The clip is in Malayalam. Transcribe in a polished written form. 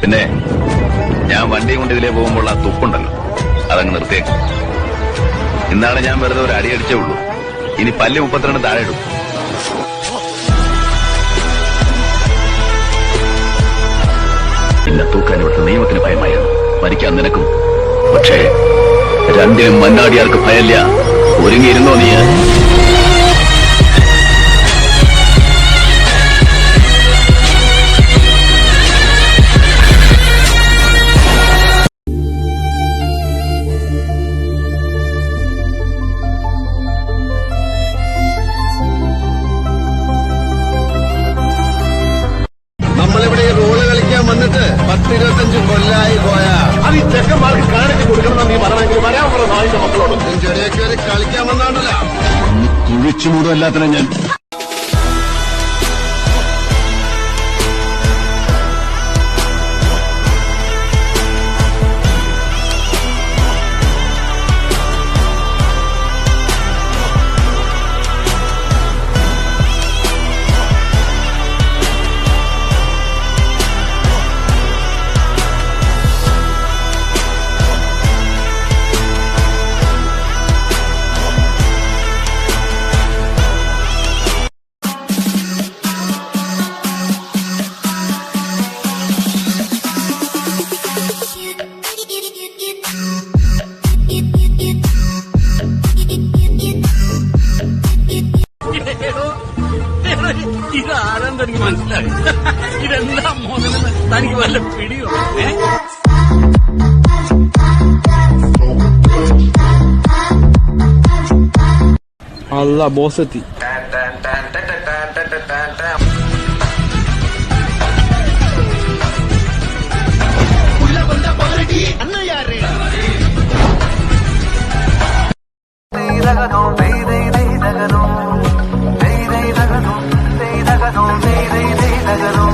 പിന്നെ ഞാൻ വണ്ടി കൊണ്ട് ഇതിലേ പോകുമ്പോൾ ആ തുപ്പുണ്ടല്ലോ അതങ്ങ് നിർത്തിയേക്കും. ഇന്നാണ് ഞാൻ വെറുതെ ഒരു അടി അടിച്ചേ ഉള്ളൂ. ഇനി പല്ല് 32 താഴെ ഇടും. പിന്നെ തൂക്കാൻ ഇവിടുത്തെ നിയമത്തിന് ഭയമായിരുന്നു. മരിക്കാൻ നിനക്കും. പക്ഷേ രണ്ടിനും മന്നാടിയാർക്ക് ഭയമില്ല. ഒരുങ്ങിയിരുന്നോ നീ? നമ്മളിവിടെ റോള് കളിക്കാൻ വന്നിട്ട് 10-25 കൊല്ലായി പോയാ അത് ഈ ചെക്കന്മാർക്ക് കാണിച്ചു കൊടുക്കണം. നീ പറയണമെങ്കിൽ വരാൻ പറഞ്ഞ നായിന്റെ മക്കളോട് ചെറിയ കയറി കളിക്കാൻ വന്നാണല്ല. കുഴിച്ചുമൂടും എല്ലാത്തിനും ഞാൻ. ഇതാരെന്ന് തനിക്ക് മനസ്സിലായി? ഇതെന്താ മോനെന്ന് തനിക്ക് വല്ല പിടിയോ? അല്ല ബോസ് എത്തി. no